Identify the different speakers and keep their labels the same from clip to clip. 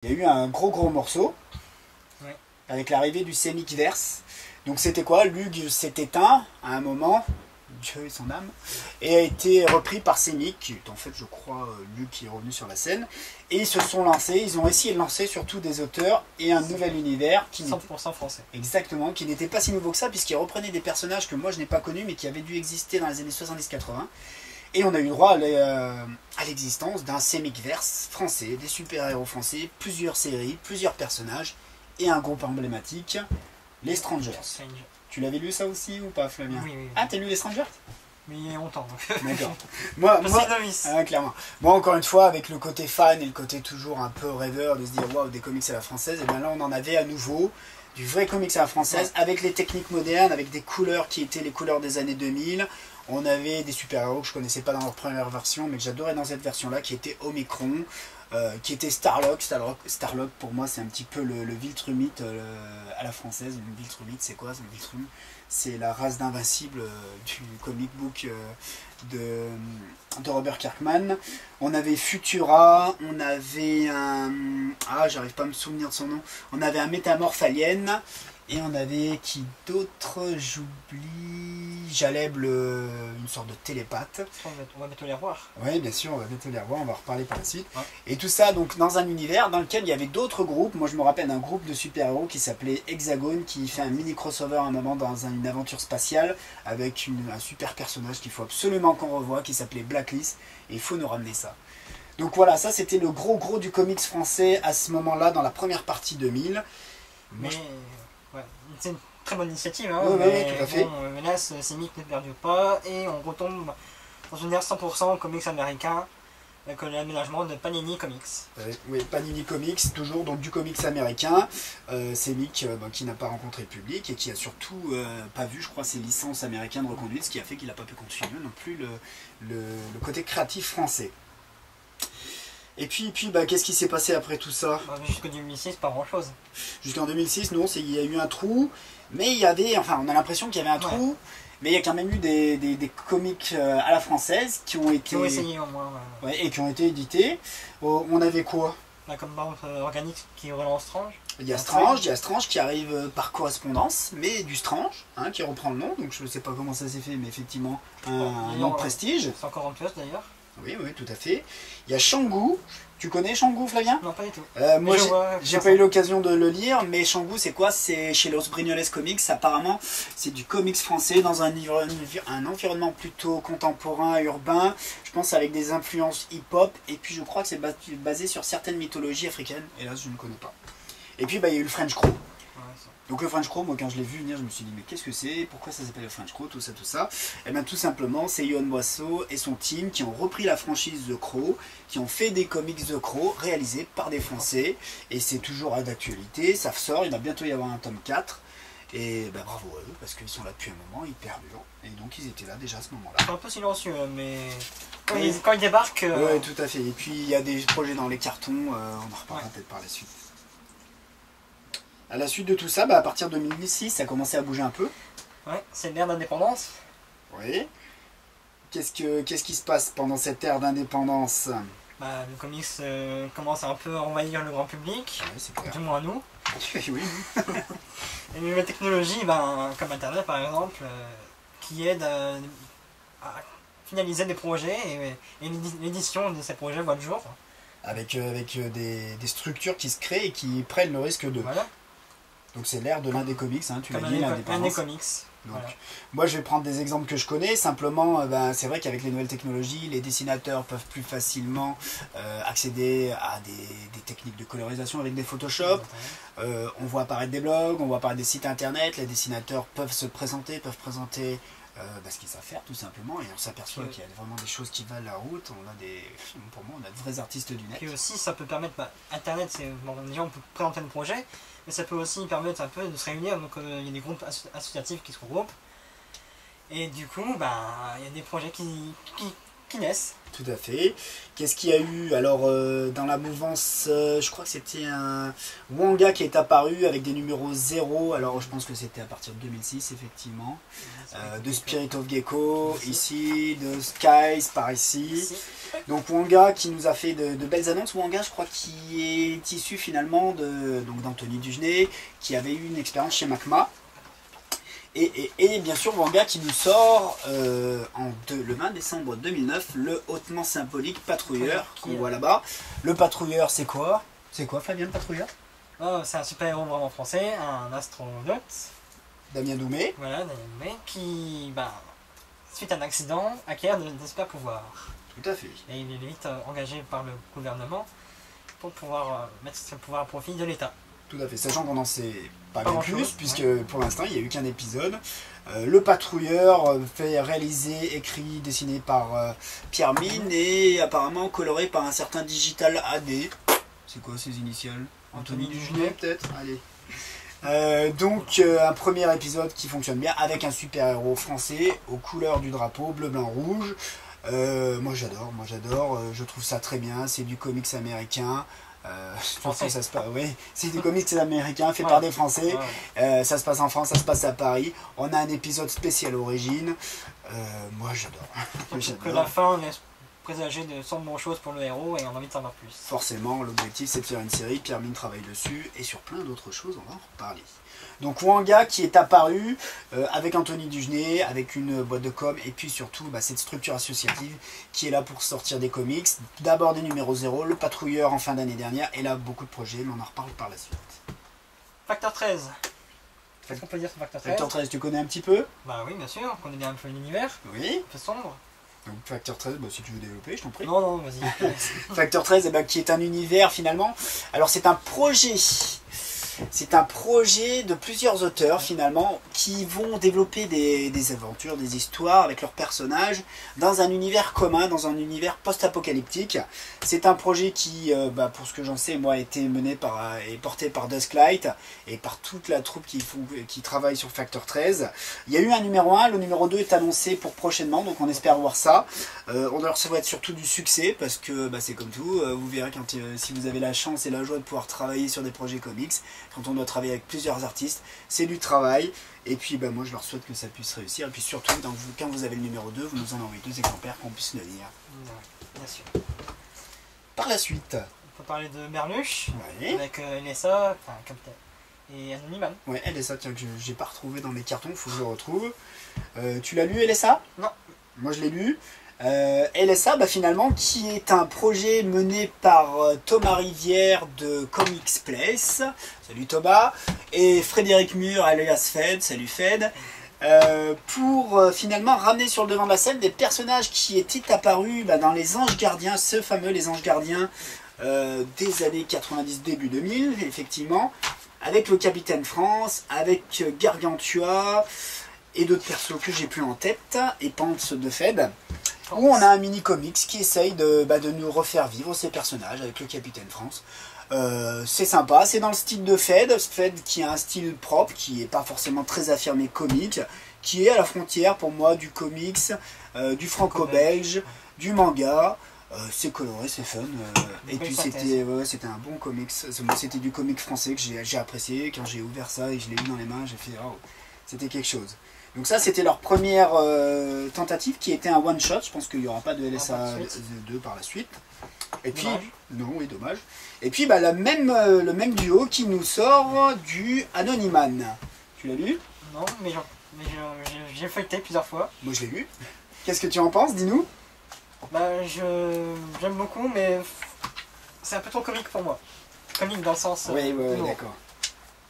Speaker 1: Il y a eu un gros morceau
Speaker 2: Ouais.
Speaker 1: avec l'arrivée du Semikverse. Donc c'était quoi? Lug s'est éteint à un moment, Dieu et son âme, et a été repris par Semik, qui est en fait je crois Lug qui est revenu sur la scène. Et ils se sont lancés, ils ont essayé de lancer surtout des auteurs et un nouvel univers qui
Speaker 2: 100% français.
Speaker 1: exactement, qui n'était pas si nouveau que ça, puisqu'ils reprenaient des personnages que moi je n'ai pas connus mais qui avaient dû exister dans les années 70-80. Et on a eu droit à l'existence d'un Semikverse français, des super-héros français, plusieurs séries, plusieurs personnages et un groupe emblématique, les Strangers.
Speaker 2: Strange.
Speaker 1: Tu l'avais lu ça aussi ou pas, Flavien?
Speaker 2: Oui.
Speaker 1: Ah, t'as lu les Strangers?
Speaker 2: Mais il y a longtemps. Donc.
Speaker 1: D'accord. moi,
Speaker 2: C'est novice.
Speaker 1: clairement. Moi, encore une fois, avec le côté fan et le côté toujours un peu rêveur de se dire waouh, des comics à la française, et bien là, on en avait à nouveau du vrai comics à la française, avec les techniques modernes, avec des couleurs qui étaient les couleurs des années 2000. On avait des super-héros que je connaissais pas dans leur première version, mais que j'adorais dans cette version-là, qui était Omicron, qui était Starlock. Starlock, pour moi, c'est un petit peu le Viltrumite à la française. Le Viltrumite, c'est quoi? Le Viltrum, c'est la race d'invincible du comic book de Robert Kirkman. On avait Futura, on avait un... Ah, j'arrive pas à me souvenir de son nom. On avait un Métamorphe Alien. Et on avait qui d'autre? J'oublie. Jaleb, une sorte de télépathe.
Speaker 2: On va bientôt les revoir.
Speaker 1: Oui, bien sûr, on va bientôt les revoir, on va reparler par la suite.
Speaker 2: Ouais.
Speaker 1: Et tout ça, donc, dans un univers dans lequel il y avait d'autres groupes. Moi, je me rappelle d'un groupe de super-héros qui s'appelait Hexagone, qui fait un mini crossover à un moment dans une aventure spatiale avec un super personnage qu'il faut absolument qu'on revoie, qui s'appelait Blacklist. Et il faut nous ramener ça. Donc voilà, ça c'était le gros du comics français à ce moment-là, dans la première partie 2000.
Speaker 2: Mais ouais, c'est une très bonne initiative. Hein,
Speaker 1: Oui,
Speaker 2: mais
Speaker 1: tout à fait.
Speaker 2: Bon, là, Semik ne perdure pas et on retombe dans une ère 100% comics américain avec l'aménagement de Panini Comics.
Speaker 1: Oui, Panini Comics, toujours donc du comics américain. Semik qui n'a pas rencontré le public et qui a surtout pas vu, je crois, ses licences américaines reconduites, ce qui a fait qu'il n'a pas pu continuer non plus le côté créatif français. Et puis qu'est-ce qui s'est passé après tout ça?
Speaker 2: Jusqu'au 2006, pas grand-chose.
Speaker 1: Jusqu'en 2006, non, il y a eu un trou, mais il y avait, enfin on a l'impression qu'il y avait un trou, mais il y a quand même eu des comics à la française qui ont été...
Speaker 2: Qui ont essayé au moins.
Speaker 1: Ouais, et qui ont été édités. On avait quoi?
Speaker 2: Comme par exemple Organique qui relance Strange.
Speaker 1: Il y a Strange qui arrive par correspondance, mais du Strange, hein, qui reprend le nom, donc je ne sais pas comment ça s'est fait, mais effectivement un nom de prestige.
Speaker 2: C'est encore en plus d'ailleurs.
Speaker 1: Oui, tout à fait. Il y a Shangu. Tu connais Shangu, Flavien?
Speaker 2: Non, pas du tout.
Speaker 1: Moi, j'ai pas eu l'occasion de le lire, mais Shangu, c'est quoi? C'est chez Los Brignoles Comics. Apparemment, c'est du comics français dans un environnement plutôt contemporain, urbain. Je pense avec des influences hip-hop. Et puis, je crois que c'est basé sur certaines mythologies africaines. Hélas, je ne connais pas. Et puis, il y a eu le French Crow. Donc le French Crow, moi quand je l'ai vu venir, je me suis dit mais qu'est-ce que c'est? Pourquoi ça s'appelle le French Crow? Tout ça. Et bien tout simplement, c'est Yoann Boisseau et son team qui ont repris la franchise The Crow, qui ont fait des comics The Crow réalisés par des Français. Et c'est toujours d'actualité, ça sort, il va bientôt y avoir un tome 4. Et ben, bravo à eux, parce qu'ils sont là depuis un moment, ils perdurent. Et donc ils étaient là déjà à ce moment-là.
Speaker 2: C'est un peu silencieux, mais quand ils débarquent...
Speaker 1: Oui, tout à fait. Et puis il y a des projets dans les cartons, on en reparlera peut-être par la suite. À la suite de tout ça, à partir de 2006, ça a commencé à bouger un peu.
Speaker 2: Ouais, c'est l'ère d'indépendance.
Speaker 1: Oui. Qu'est-ce qui se passe pendant cette ère d'indépendance?
Speaker 2: Le comics commence un peu à envahir le grand public, du moins nous.
Speaker 1: Oui.
Speaker 2: Et les nouvelles technologies, comme Internet par exemple, qui aident à finaliser des projets et l'édition de ces projets voit le jour.
Speaker 1: Avec des structures qui se créent et qui prennent le risque de...
Speaker 2: Voilà.
Speaker 1: Donc c'est l'ère de l'indé comics, hein, tu l'as dit, l'indépendance.
Speaker 2: L'indé comics.
Speaker 1: Donc,
Speaker 2: voilà.
Speaker 1: Moi je vais prendre des exemples que je connais, simplement c'est vrai qu'avec les nouvelles technologies, les dessinateurs peuvent plus facilement accéder à des techniques de colorisation avec des Photoshop, on voit apparaître des blogs, on voit apparaître des sites internet, les dessinateurs peuvent se présenter, ce qu'ils savent faire tout simplement, et on s'aperçoit qu'il y a vraiment des choses qui valent la route. Pour moi on a de vrais artistes du net.
Speaker 2: Et aussi ça peut permettre, Internet c'est, déjà on peut présenter un projet, mais ça peut aussi permettre un peu de se réunir, donc il y a des groupes associatifs qui se regroupent, et du coup il y a des projets qui qui naissent.
Speaker 1: Tout à fait. Qu'est-ce qu'il y a eu? Alors, dans la mouvance, je crois que c'était un Wanga qui est apparu avec des numéros 0. Alors, je pense que c'était à partir de 2006, effectivement. De Spirit of Gecko, ici, de Skies, par ici. Donc, Wanga qui nous a fait de belles annonces. Wanga, je crois, qui est issu finalement d'Anthony Dugenais, qui avait eu une expérience chez Macma. Et bien sûr, Wanga qui nous sort le 20 décembre 2009 le hautement symbolique Patrouilleur qu'on voit là-bas. Le Patrouilleur, c'est quoi? C'est quoi, Flavien, le Patrouilleur?
Speaker 2: Oh, c'est un super-héros vraiment français, un astronaute.
Speaker 1: Damien Doumé.
Speaker 2: Voilà, Damien Doumé, qui, suite à un accident, acquiert des super-pouvoirs.
Speaker 1: Tout à fait.
Speaker 2: Et il est vite engagé par le gouvernement pour pouvoir mettre ce pouvoir à profit de l'État.
Speaker 1: Tout à fait, sachant qu'on n'en sait pas bien plus, puisque pour l'instant il n'y a eu qu'un épisode. Le Patrouilleur, fait réaliser, écrit, dessiné par Pierre Mine et apparemment coloré par un certain Digital AD. C'est quoi ces initiales? Anthony Dugenais peut-être? Allez. Donc un premier épisode qui fonctionne bien avec un super-héros français aux couleurs du drapeau, bleu, blanc, rouge. Moi j'adore, je trouve ça très bien, c'est du comics américain. Je pense que ça se passe, oui, c'est du comics américain fait par des Français. Ça se passe en France, ça se passe à Paris. On a un épisode spécial origine. Moi j'adore.
Speaker 2: Que la fin laisse présager de sans bonnes choses pour le héros et on a envie de savoir plus.
Speaker 1: Forcément, l'objectif c'est de faire une série. Pierre Mine travaille dessus et sur plein d'autres choses, on va en reparler. Donc Wanga qui est apparu avec Anthony Dugenais, avec une boîte de com et puis surtout cette structure associative qui est là pour sortir des comics. D'abord des numéros 0, le Patrouilleur en fin d'année dernière et là beaucoup de projets, mais on en reparle par la suite.
Speaker 2: Facteur 13. Qu'est-ce qu'on peut dire sur Facteur 13?
Speaker 1: Facteur 13, tu connais un petit peu?
Speaker 2: Bah oui, bien sûr, on connaît bien un peu l'univers.
Speaker 1: Oui.
Speaker 2: Un peu sombre.
Speaker 1: Donc Facteur 13, si tu veux développer, je t'en prie.
Speaker 2: Non, vas-y.
Speaker 1: Facteur 13, qui est un univers finalement. Alors c'est un projet. C'est un projet de plusieurs auteurs finalement qui vont développer des aventures, des histoires avec leurs personnages dans un univers commun, dans un univers post-apocalyptique. C'est un projet qui, pour ce que j'en sais, moi, a été mené et porté par Dusklight et par toute la troupe qui travaille sur Factor 13. Il y a eu un numéro 1, le numéro 2 est annoncé pour prochainement, donc on espère voir ça. Ça va être surtout du succès parce que c'est comme tout, vous verrez si vous avez la chance et la joie de pouvoir travailler sur des projets comics. Quand on doit travailler avec plusieurs artistes, c'est du travail. Et puis moi je leur souhaite que ça puisse réussir. Et puis surtout, quand vous avez le numéro 2, vous nous en envoyez 2 exemplaires qu'on puisse le lire.
Speaker 2: Bien sûr.
Speaker 1: Par la suite,
Speaker 2: on peut parler de Merluche,
Speaker 1: ouais.
Speaker 2: Avec LSA, Captain et Anonyman.
Speaker 1: Ouais, LSA, tiens, que j'ai pas retrouvé dans mes cartons, il faut que je le retrouve. Tu l'as lu, LSA?
Speaker 2: Non.
Speaker 1: Moi je l'ai lu. LSA finalement qui est un projet mené par Thomas Rivière de Comics Place, salut Thomas, et Frédéric Mur alias Fed, salut Fed, pour finalement ramener sur le devant de la scène des personnages qui étaient apparus dans les Anges Gardiens, ce fameux Les Anges Gardiens des années 90, début 2000 effectivement, avec le Capitaine France, avec Gargantua et d'autres persos que j'ai plus en tête, et Pants de Fed. Où on a un mini comics qui essaye de nous refaire vivre ces personnages avec le Capitaine France. C'est sympa, c'est dans le style de Fed qui a un style propre, qui n'est pas forcément très affirmé comique, qui est à la frontière pour moi du comics, du franco-belge, du manga. C'est coloré, c'est fun. Et puis c'était un bon comics, c'était du comic français que j'ai apprécié. Quand j'ai ouvert ça et que je l'ai eu dans les mains, j'ai fait oh, c'était quelque chose. Donc ça c'était leur première tentative qui était un one shot. Je pense qu'il n'y aura pas de LSA 2 par la suite. Et puis dommage. Non, oui, dommage. Et puis le même duo qui nous sort du Anonyman. Tu l'as lu?
Speaker 2: Non, mais j'ai feuilleté plusieurs fois.
Speaker 1: Moi je l'ai lu. Qu'est-ce que tu en penses? Dis-nous.
Speaker 2: J'aime beaucoup, mais c'est un peu trop comique pour moi. Comique dans le sens.
Speaker 1: Oui, d'accord.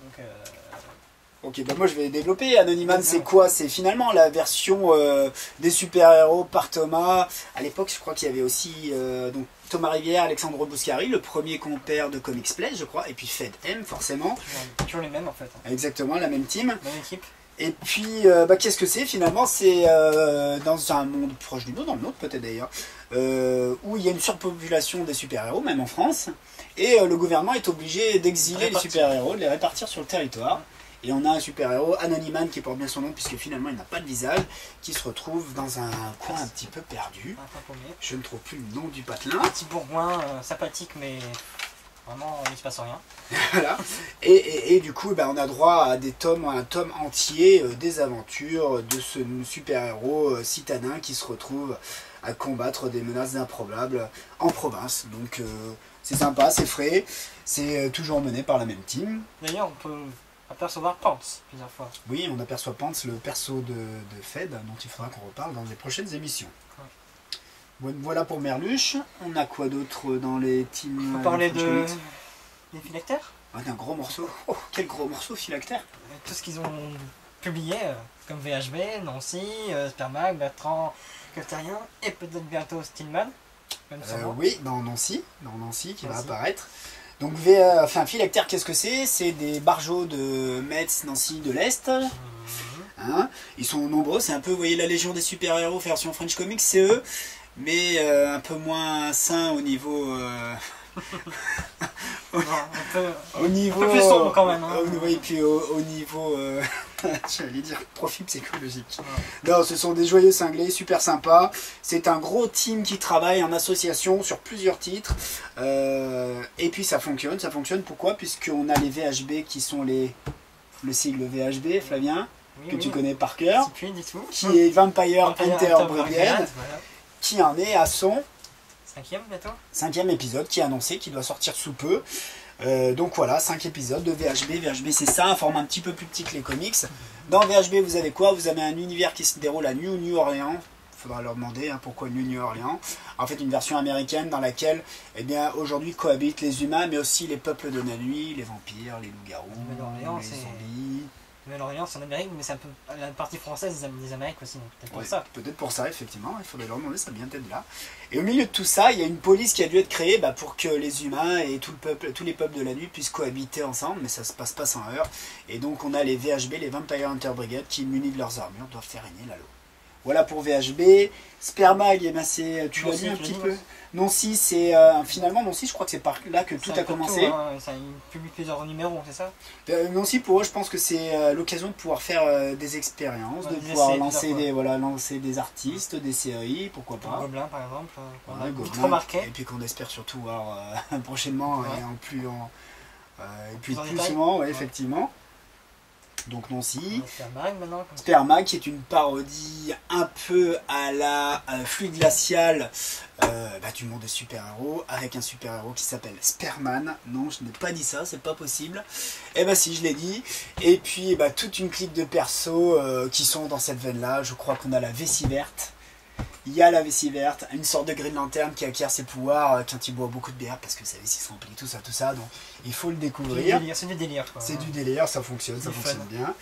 Speaker 1: Donc, ok, moi je vais développer. Anonyman, c'est quoi? C'est finalement la version des super-héros par Thomas. À l'époque, je crois qu'il y avait aussi donc Thomas Rivière, Alexandre Bouscari, le premier compère de Comics Place, je crois, et puis Fed M, forcément.
Speaker 2: Toujours les mêmes en fait.
Speaker 1: Exactement, la même team.
Speaker 2: Même équipe.
Speaker 1: Et puis, qu'est-ce que c'est finalement? C'est dans un monde proche du nôtre, dans le nôtre peut-être d'ailleurs, où il y a une surpopulation des super-héros, même en France, et le gouvernement est obligé d'exiler les super-héros, de les répartir sur le territoire. Et on a un super-héros, Anonyman, qui porte bien son nom, puisque finalement il n'a pas de visage, qui se retrouve dans un coin un petit peu perdu. Je ne trouve plus le nom du patelin.
Speaker 2: Un petit bourgoin sympathique, mais vraiment il ne se passe rien.
Speaker 1: Voilà. Et du coup, on a droit à un tome entier des aventures de ce super-héros citadin qui se retrouve à combattre des menaces improbables en province. Donc c'est sympa, c'est frais, c'est toujours mené par la même team.
Speaker 2: D'ailleurs, on peut apercevoir Pants plusieurs fois.
Speaker 1: Oui, on aperçoit Pants, le perso de Fed, dont il faudra qu'on reparle dans les prochaines émissions. Ouais. Voilà pour Merluche. On a quoi d'autre dans les teams?
Speaker 2: On peut parler des phylactères.
Speaker 1: Un gros morceau. Oh, quel gros morceau, phylactère.
Speaker 2: Tout ce qu'ils ont publié, comme VHB, Nancy, Spermag, Bertrand, Caftarien et peut-être bientôt Stillman.
Speaker 1: Oui, dans Nancy qui va apparaître. Donc phylactère, qu'est-ce que c'est? C'est des barjots de Metz, Nancy de l'Est. Hein, ils sont nombreux, c'est un peu, vous voyez, la Légion des super-héros version French Comics, c'est eux, mais un peu moins sain au niveau... au niveau...
Speaker 2: Un peu plus sombre quand même. Hein.
Speaker 1: Oui, puis au niveau... j'allais dire profil psychologique. Non, ce sont des joyeux cinglés, super sympas. C'est un gros team qui travaille en association sur plusieurs titres. Et puis ça fonctionne. Pourquoi? Puisqu'on a les VHB qui sont le sigle VHB, Flavien, que tu connais par cœur, qui est Vampire Hunter Brigade, qui en est à son cinquième épisode, qui est annoncé, qui doit sortir sous peu. Donc voilà, 5 épisodes de VHB. VHB, c'est ça, un format un petit peu plus petit que les comics. Dans VHB, vous avez quoi? Vous avez un univers qui se déroule à New Orleans. Il faudra leur demander pourquoi New Orleans. En fait, une version américaine dans laquelle, aujourd'hui cohabitent les humains, mais aussi les peuples de la nuit, les vampires, les loups-garous, les zombies.
Speaker 2: Nouvelle-Orléans, c'est en Amérique, mais c'est un peu la partie française des Amériques aussi. Peut-être pour ça.
Speaker 1: Peut-être pour ça, effectivement. Il faudrait leur demander, ça vient peut-être là. Et au milieu de tout ça, il y a une police qui a dû être créée pour que les humains et tous les peuples de la nuit puissent cohabiter ensemble, mais ça se passe pas sans heurts. Et donc on a les VHB, les Vampire Hunter Brigade, qui, munis de leurs armures, doivent faire régner la loi. Voilà pour VHB. Spermag, tu l'as dit un petit peu. Nancy, c'est finalement Nancy, je crois que c'est par là que tout a commencé.
Speaker 2: Ça publie plusieurs numéros, c'est ça?
Speaker 1: Nancy, pour eux, je pense que c'est l'occasion de pouvoir faire des expériences, de pouvoir lancer des artistes, des séries, pourquoi pas.
Speaker 2: Gobelin, par exemple,
Speaker 1: qu'on a vite remarqué. Et puis qu'on espère surtout voir prochainement et puis plus souvent, effectivement. Donc Nancy. Spermag, qui est une parodie un peu à la fluide glaciale du monde des super-héros, avec un super-héros qui s'appelle Sperman. Non, je n'ai pas dit ça, c'est pas possible. Et si, je l'ai dit. Et puis toute une clique de persos qui sont dans cette veine-là. Je crois qu'on a la vessie verte. Il y a la vessie verte, une sorte de Green Lantern qui acquiert ses pouvoirs quand il boit beaucoup de bière, parce que sa vessie se remplit, tout ça, donc il faut le découvrir.
Speaker 2: C'est du délire, quoi.
Speaker 1: C'est du délire, ça fonctionne bien.